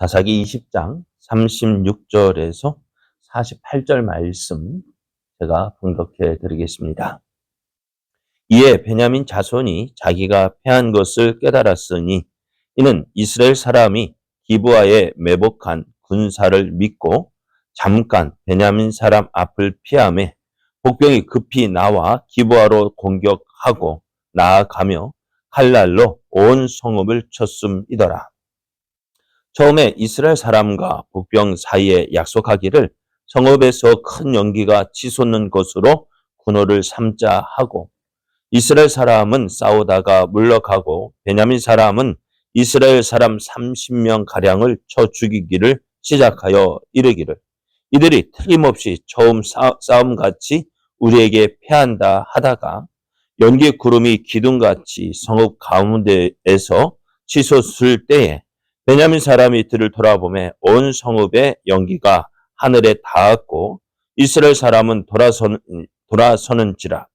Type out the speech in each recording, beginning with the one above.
사사기 20장 36절에서 48절 말씀 제가 봉독해 드리겠습니다. 이에 베냐민 자손이 자기가 패한 것을 깨달았으니 이는 이스라엘 사람이 기브아에 매복한 군사를 믿고 잠깐 베냐민 사람 앞을 피하매 복병이 급히 나와 기브아로 공격하고 나아가며 칼날로 온 성읍을 쳤음이더라. 처음에 이스라엘 사람과 복병 사이에 약속하기를 성읍에서 큰 연기가 치솟는 것으로 군호를 삼자 하고, 이스라엘 사람은 싸우다가 물러가고 베냐민 사람은 이스라엘 사람 30명 가량을 쳐 죽이기를 시작하여 이르기를, 이들이 틀림없이 처음 싸움같이 우리에게 패한다 하다가 연기 구름이 기둥같이 성읍 가운데에서 치솟을 때에 베냐민 사람이 들을 돌아보매 온 성읍의 연기가 하늘에 닿았고 이스라엘 사람은 돌아서는지라.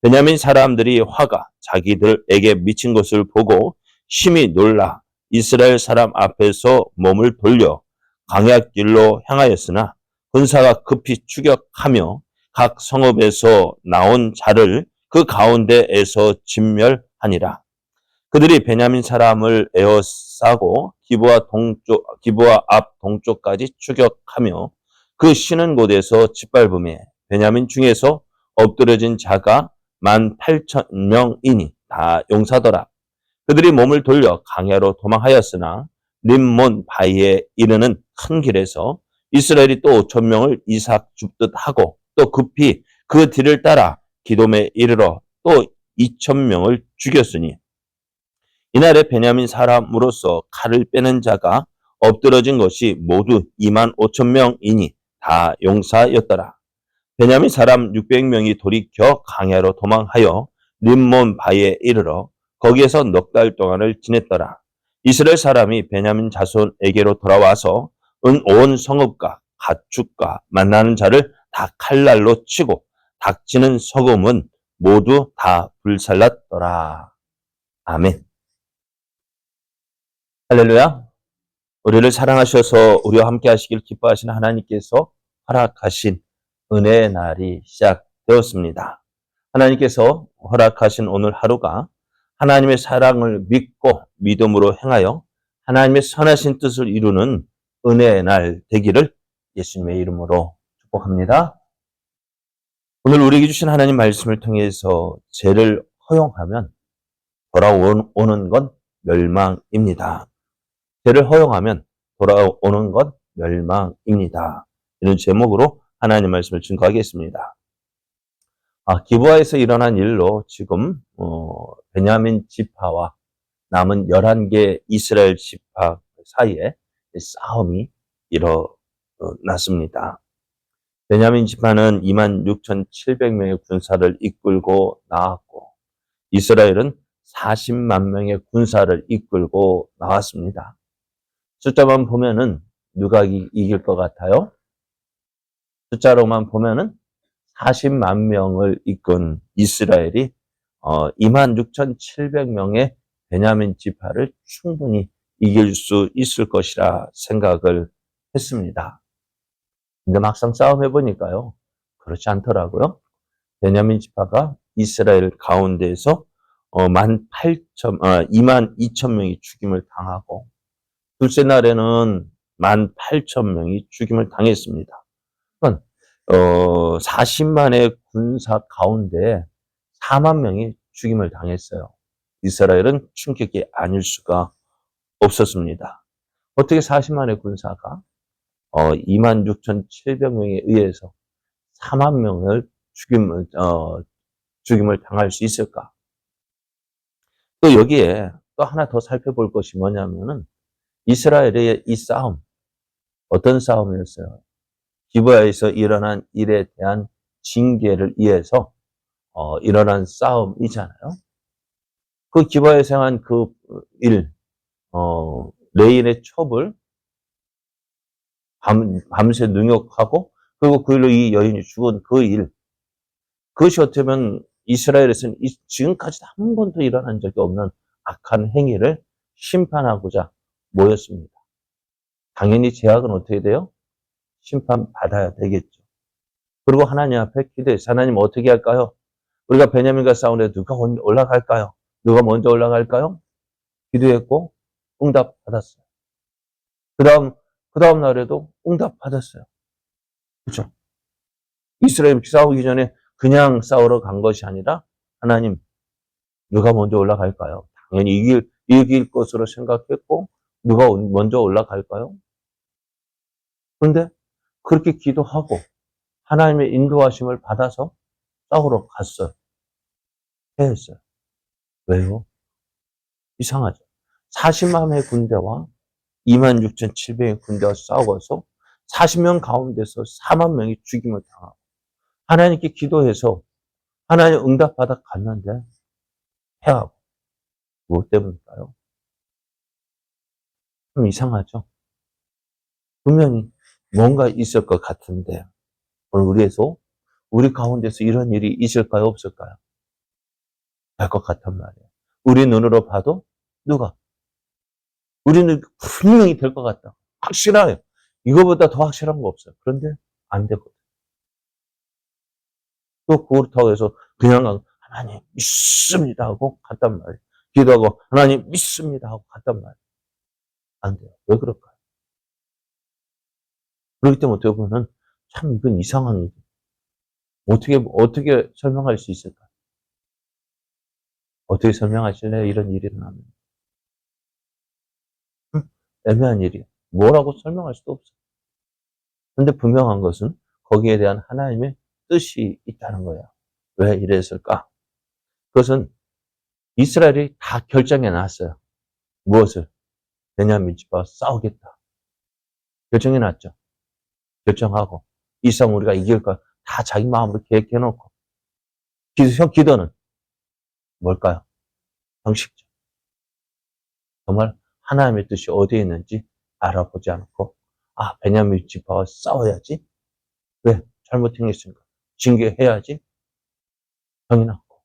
베냐민 사람들이 화가 자기들에게 미친 것을 보고 심히 놀라 이스라엘 사람 앞에서 몸을 돌려 광야길로 향하였으나 군사가 급히 추격하며 각 성읍에서 나온 자를 그 가운데에서 진멸하니라. 그들이 베냐민 사람을 에워싸고 기브아 앞 동쪽까지 추격하며 그 쉬는 곳에서 짓밟음에 베냐민 중에서 엎드려진 자가 18,000명이니 다 용사더라. 그들이 몸을 돌려 광야로 도망하였으나 림몬 바위에 이르는 큰 길에서 이스라엘이 또 5,000명을 이삭 줍듯 하고 또 급히 그 뒤를 따라 기돔에 이르러 또 2,000명을 죽였으니 이날에 베냐민 사람으로서 칼을 빼는 자가 엎드러진 것이 모두 25,000명이니 다 용사였더라. 베냐민 사람 600명이 돌이켜 광야로 도망하여 림몬 바위에 이르러 거기에서 넉 달 동안을 지냈더라. 이스라엘 사람이 베냐민 자손에게로 돌아와서 온 성읍과 가축과 만나는 자를 다 칼날로 치고 닥치는 소금은 모두 다 불살랐더라. 아멘. 할렐루야. 우리를 사랑하셔서 우리와 함께 하시길 기뻐하시는 하나님께서 허락하신 은혜의 날이 시작되었습니다. 하나님께서 허락하신 오늘 하루가 하나님의 사랑을 믿고 믿음으로 행하여 하나님의 선하신 뜻을 이루는 은혜의 날 되기를 예수님의 이름으로 축복합니다. 오늘 우리에게 주신 하나님 말씀을 통해서 죄를 허용하면 돌아오는 건 멸망입니다. 죄를 허용하면 돌아오는 것 멸망입니다. 이런 제목으로 하나님 말씀을 증거하겠습니다. 기브아에서 일어난 일로 지금 베냐민 지파와 남은 11개 이스라엘 지파 사이에 싸움이 일어났습니다. 베냐민 지파는 26,700명의 군사를 이끌고 나왔고 이스라엘은 40만 명의 군사를 이끌고 나왔습니다. 숫자만 보면은 누가 이길 것 같아요? 숫자로만 보면은 40만 명을 이끈 이스라엘이 26,700명의 베냐민 지파를 충분히 이길 수 있을 것이라 생각을 했습니다. 근데 막상 싸움해 보니까요, 그렇지 않더라고요. 베냐민 지파가 이스라엘 가운데에서 22,000명이 죽임을 당하고 둘째 날에는 18,000명이 죽임을 당했습니다. 40만의 군사 가운데 4만 명이 죽임을 당했어요. 이스라엘은 충격이 아닐 수가 없었습니다. 어떻게 40만의 군사가 26,700명에 의해서 4만 명을 죽임을 당할 수 있을까? 또 여기에 또 하나 더 살펴볼 것이 뭐냐면은 이스라엘의 이 싸움, 어떤 싸움이었어요? 기브아에서 일어난 일에 대한 징계를 위해서 일어난 싸움이잖아요. 그 기브아에서 행한 그 일, 레인의 첩을 밤새 능욕하고 그리고 그 일로 이 여인이 죽은 그 일, 그것이 어쩌면 이스라엘에서는 지금까지도 한 번도 일어난 적이 없는 악한 행위를 심판하고자 모였습니다. 당연히 제약은 어떻게 돼요? 심판받아야 되겠죠. 그리고 하나님 앞에 기도해서 하나님 어떻게 할까요? 우리가 베냐민과 싸우는데 누가 올라갈까요? 누가 먼저 올라갈까요? 기도했고 응답 받았어요. 그 다음 날에도 응답 받았어요. 그렇죠? 이스라엘 싸우기 전에 그냥 싸우러 간 것이 아니라 하나님 누가 먼저 올라갈까요? 당연히 이길 것으로 생각했고 누가 먼저 올라갈까요? 그런데 그렇게 기도하고 하나님의 인도하심을 받아서 싸우러 갔어요. 했어요. 왜요? 이상하죠. 40만의 군대와 26,700의 군대와 싸워서 40명 가운데서 4만 명이 죽임을 당하고 하나님께 기도해서 하나님 응답받아 갔는데 패하고 무엇 때문일까요? 좀 이상하죠. 분명히 뭔가 있을 것 같은데 오늘 우리 가운데서 이런 일이 있을까요? 없을까요? 될 것 같단 말이에요. 우리 눈으로 봐도 누가? 우리는 분명히 될 것 같다. 확실해요. 이거보다 더 확실한 거 없어요. 그런데 안 되거든요. 또 그렇다고 해서 그냥 하나님 믿습니다 하고 갔단 말이에요. 기도하고 하나님 믿습니다 하고 갔단 말이에요. 안 돼요. 왜 그럴까요? 그렇기 때문에 어떻게 보면 참 이건 이상한 일이에요. 어떻게 설명할 수 있을까? 어떻게 설명하실래요? 이런 일이 일어나면. 애매한 일이에요. 뭐라고 설명할 수도 없어요. 근데 분명한 것은 거기에 대한 하나님의 뜻이 있다는 거예요. 왜 이랬을까? 그것은 이스라엘이 다 결정해 놨어요. 무엇을? 베냐민 집과 싸우겠다. 결정해 놨죠. 결정하고 이 싸움 우리가 이길 걸 다 자기 마음으로 계획해 놓고 기도는 뭘까요? 형식적. 정말 하나님의 뜻이 어디에 있는지 알아보지 않고 베냐민 집과 싸워야지. 왜? 잘못 행했으니까. 징계해야지. 정해놨고.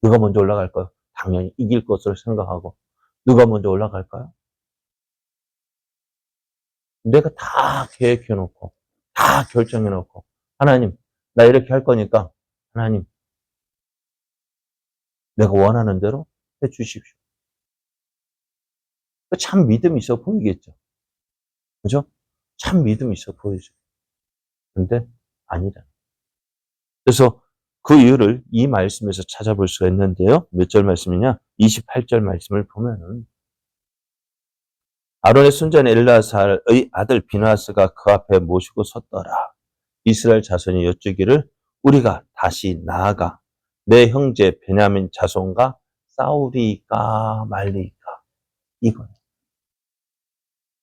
누가 먼저 올라갈까요? 당연히 이길 것으로 생각하고. 누가 먼저 올라갈까요? 내가 다 계획해놓고, 다 결정해놓고, 하나님, 나 이렇게 할 거니까, 하나님, 내가 원하는 대로 해주십시오. 참 믿음이 있어 보이겠죠. 그죠? 참 믿음이 있어 보이죠. 근데 아니라. 그래서 그 이유를 이 말씀에서 찾아볼 수가 있는데요. 몇 절 말씀이냐? 28절 말씀을 보면은 아론의 손자 엘라살의 아들 비나스가 그 앞에 모시고 섰더라. 이스라엘 자손이 여쭈기를 우리가 다시 나아가 내 형제 베냐민 자손과 싸우리까 말리까 이거예요.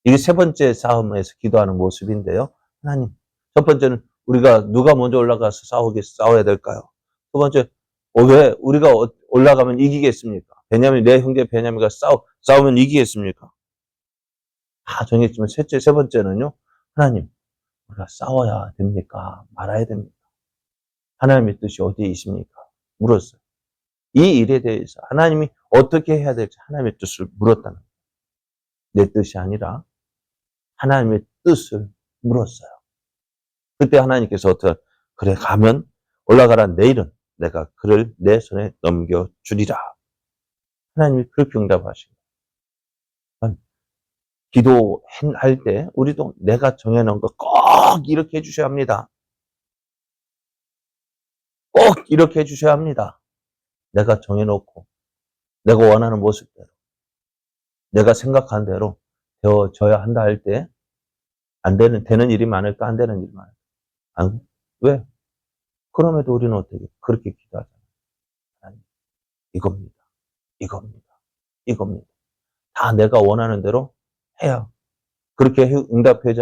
이게 세 번째 싸움에서 기도하는 모습인데요. 하나님, 첫 번째는 우리가 누가 먼저 올라가서 싸워야 될까요? 두 번째, 왜 우리가 올라가면 이기겠습니까? 내 형제 베냐민과 싸우면 이기겠습니까? 다 정했지만 세 번째는요. 하나님, 우리가 싸워야 됩니까? 말아야 됩니까? 하나님의 뜻이 어디에 있습니까? 물었어요. 이 일에 대해서 하나님이 어떻게 해야 될지 하나님의 뜻을 물었다는 거예요. 내 뜻이 아니라 하나님의 뜻을 물었어요. 그때 하나님께서 그래 가면 올라가라 내일은 내가 그를 내 손에 넘겨주리라. 하나님이 그렇게 응답하신 거예요. 기도할 때 우리도 내가 정해놓은 거 꼭 이렇게 해주셔야 합니다. 꼭 이렇게 해주셔야 합니다. 내가 정해놓고 내가 원하는 모습대로 내가 생각한 대로 되어져야 한다 할 때 안 되는 일이 많을까? 안 되는 일이 많을까? 왜? 그럼에도 우리는 어떻게 그렇게 기도하잖아요. 하나님, 이겁니다. 이겁니다. 이겁니다. 다 내가 원하는 대로 해야 그렇게 응답해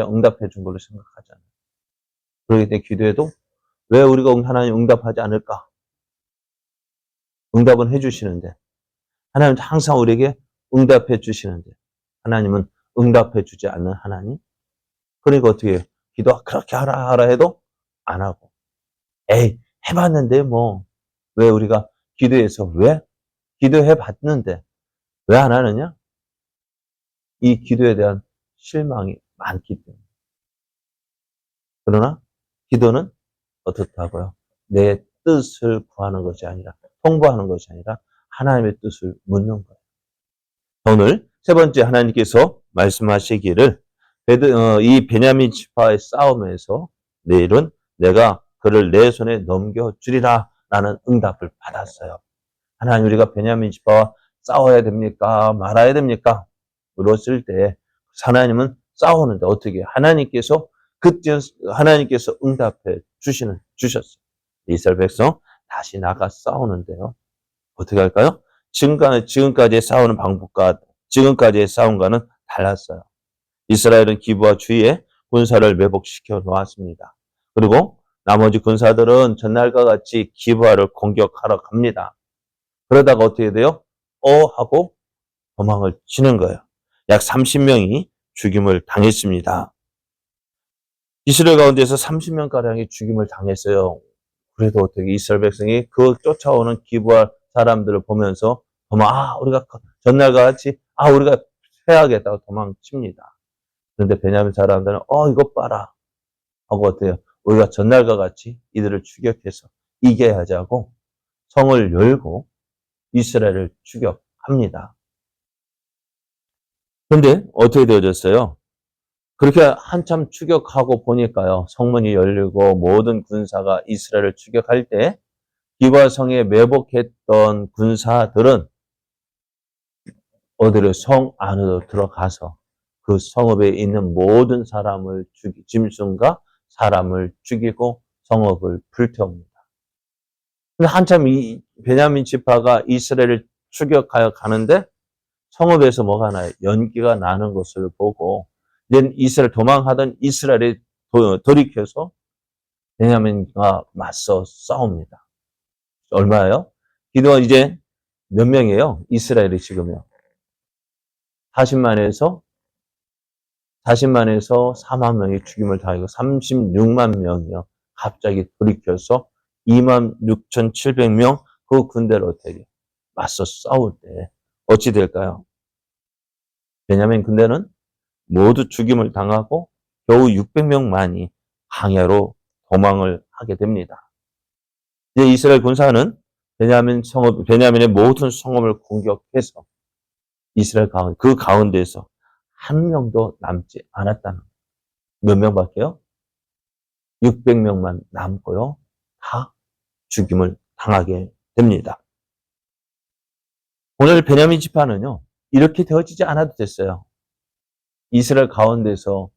준 걸로 생각하잖아요. 그러기 때문에 기도해도 왜 우리가 하나님 응답하지 않을까? 응답은 해주시는데 하나님은 항상 우리에게 응답해 주시는데 하나님은 응답해 주지 않는 하나님? 그러니까 어떻게 해요? 기도 그렇게 하라 해도 안 하고 에이 해봤는데 뭐 왜 우리가 기도해 봤는데 왜 안 하느냐? 이 기도에 대한 실망이 많기 때문에. 그러나 기도는 어떻다고요? 내 뜻을 구하는 것이 아니라, 통보하는 것이 아니라 하나님의 뜻을 묻는 거예요. 오늘 세 번째, 하나님께서 말씀하시기를 이 베냐민 지파의 싸움에서 내일은 내가 그를 내 손에 넘겨주리라 라는 응답을 받았어요. 하나님, 우리가 베냐민 지파와 싸워야 됩니까? 말아야 됩니까? 물었을 때 하나님은 싸우는데 어떻게 하나님께서 응답해 주셨어요. 이스라엘 백성 다시 나가 싸우는데요. 어떻게 할까요? 지금까지의 싸우는 방법과 지금까지의 싸움과는 달랐어요. 이스라엘은 기브와 주위에 군사를 매복시켜 놓았습니다. 그리고 나머지 군사들은 전날과 같이 기브아를 공격하러 갑니다. 그러다가 어떻게 돼요? 하고 도망을 치는 거예요. 약 30명이 죽임을 당했습니다. 이스라엘 가운데서 30명가량이 죽임을 당했어요. 그래도 어떻게 이스라엘 백성이 그 쫓아오는 기브아 사람들을 보면서 우리가 전날과 같이 우리가 패하겠다고 도망칩니다. 그런데 베냐민 사람들은 이것 봐라 하고 어때요? 우리가 전날과 같이 이들을 추격해서 이겨야 하자고 성을 열고 이스라엘을 추격합니다. 그런데 어떻게 되어졌어요? 그렇게 한참 추격하고 보니까요, 성문이 열리고 모든 군사가 이스라엘을 추격할 때 기브아 성에 매복했던 군사들은 어디를 성 안으로 들어가서 그 성읍에 있는 모든 사람을 짐승과 사람을 죽이고 성읍을 불태웁니다. 근데 한참 이 베냐민 지파가 이스라엘을 추격하여 가는데 성읍에서 뭐가 나요? 연기가 나는 것을 보고 이제 도망하던 이스라엘이 돌이켜서 베냐민과 맞서 싸웁니다. 얼마예요? 기도가 이제 몇 명이에요? 이스라엘이 지금요. 40만에서 4만 명이 죽임을 당하고 36만 명이요. 갑자기 돌이켜서 26,700명 그 군대를 어떻게 맞서 싸울 때 어찌 될까요? 베냐민 군대는 모두 죽임을 당하고 겨우 600명만이 광야로 도망을 하게 됩니다. 이제 이스라엘 군사는 베냐민의 모든 성읍을 공격해서 이스라엘 가운데에서 한 명도 남지 않았다는 거예요. 몇 명밖에요? 600명만 남고요. 다 죽임을 당하게 됩니다. 오늘 베냐민 지파는요, 이렇게 되어지지 않아도 됐어요. 이스라엘 가운데서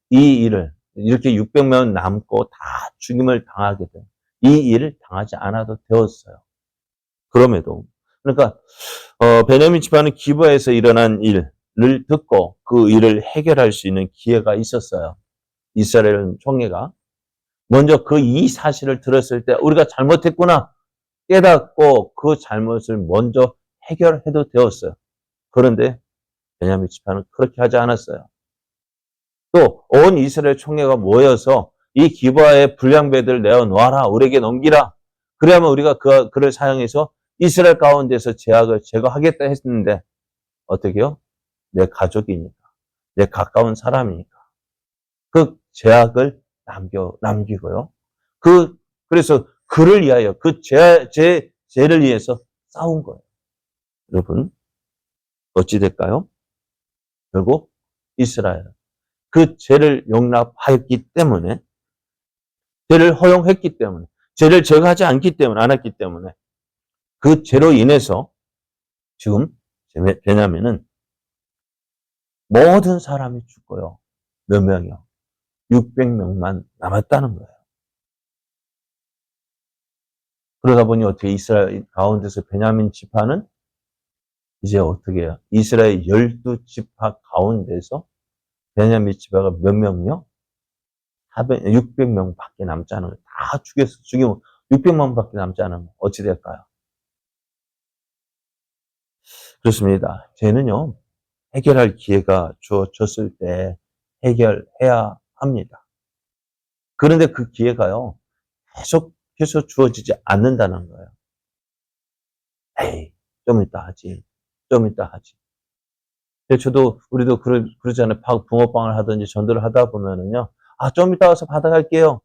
이 일을 이렇게 600명 남고 다 죽임을 당하게 된 이 일을 당하지 않아도 되었어요. 그럼에도 그러니까 베냐민 지파는 기브아에서 일어난 일을 듣고 그 일을 해결할 수 있는 기회가 있었어요. 이스라엘 총회가 먼저 이 사실을 들었을 때 우리가 잘못했구나 깨닫고 그 잘못을 먼저 해결해도 되었어요. 그런데 베냐민 지파는 그렇게 하지 않았어요. 또 온 이스라엘 총회가 모여서 이 기브아의 불량배들을 내어놓아라, 우리에게 넘기라. 그래야만 우리가 그를 사용해서 이스라엘 가운데서 죄악을 제거하겠다 했는데 어떻게요? 내 가족이니까, 내 가까운 사람이니까 그 죄악을 남기고요. 그래서 그를 위하여 죄를 위해서 싸운 거예요. 여러분, 어찌 될까요? 결국 이스라엘은 그 죄를 용납하였기 때문에, 죄를 허용했기 때문에, 죄를 제거하지 않았기 때문에 그 죄로 인해서 지금 베냐민은 모든 사람이 죽고요. 몇 명이요? 600명만 남았다는 거예요. 그러다 보니 어떻게 이스라엘 가운데서 베냐민 지파는 이제 어떻게 해요? 이스라엘 12지파 가운데서 베냐민 지파가 몇 명요? 600명밖에 남지 않은 거예요. 다 죽이면 600명밖에 남지 않은 거예요. 어찌 될까요? 그렇습니다. 죄는요, 해결할 기회가 주어졌을 때 해결해야 합니다. 그런데 그 기회가요, 계속해서 주어지지 않는다는 거예요. 에이, 좀 이따 하지. 저도, 우리도 그러잖아요. 붕어빵을 하든지 전도를 하다 보면은요. 좀 이따 와서 받아갈게요.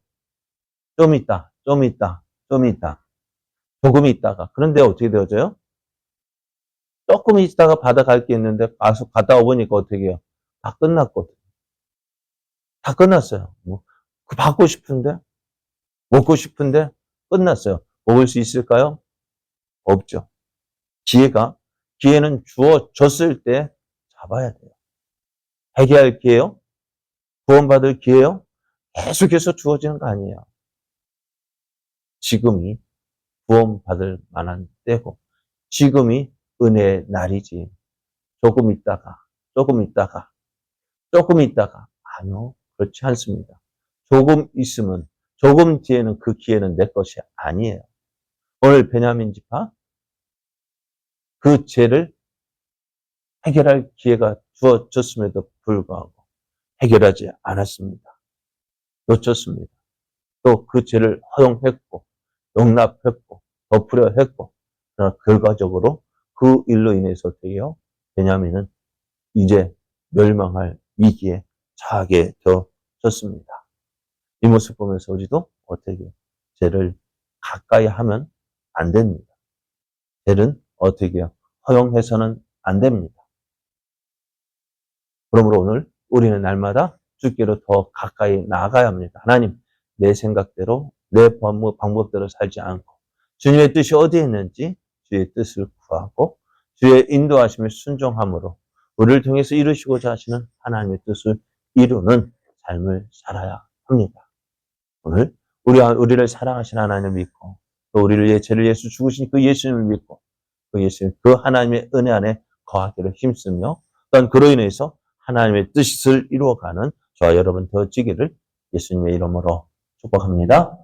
좀 이따, 좀 이따, 좀 이따. 조금 있다가. 그런데 어떻게 되어져요? 조금 있다가 받아갈 게 있는데, 가서 갔다 오보니까 어떻게 해요? 다 끝났거든. 다 끝났어요. 받고 싶은데, 먹고 싶은데, 끝났어요. 먹을 수 있을까요? 없죠. 기회는 주어졌을 때 잡아야 돼요. 회개할 기회요? 구원받을 기회요? 계속해서 주어지는 거 아니에요. 지금이 구원받을 만한 때고, 지금이 은혜의 날이지. 조금 있다가, 조금 있다가, 조금 있다가. 아니요. 그렇지 않습니다. 조금 있으면, 조금 뒤에는 그 기회는 내 것이 아니에요. 오늘 베냐민 지파, 그 죄를 해결할 기회가 주어졌음에도 불구하고 해결하지 않았습니다. 놓쳤습니다. 또 그 죄를 허용했고, 용납했고, 덮으려 했고, 그러나 결과적으로 그 일로 인해서 어떻게 해요? 베냐민은 이제 멸망할 위기에 처하게 되어졌습니다. 이 모습 보면서 우리도 어떻게 해요? 죄를 가까이 하면 안 됩니다. 죄는 어떻게 해요? 허용해서는 안 됩니다. 그러므로 오늘 우리는 날마다 주께로 더 가까이 나아가야 합니다. 하나님, 내 생각대로, 내 방법대로 살지 않고 주님의 뜻이 어디에 있는지 주의 뜻을 구하고 주의 인도하심에 순종함으로 우리를 통해서 이루시고자 하시는 하나님의 뜻을 이루는 삶을 살아야 합니다. 오늘 우리를 사랑하시는 하나님을 믿고 또 우리를 죄를 예수 죽으신 그 예수님을 믿고 그 하나님의 은혜 안에 거하기를 힘쓰며 또한 그로 인해서 하나님의 뜻을 이루어가는 저와 여러분 되어지기를 예수님의 이름으로 축복합니다.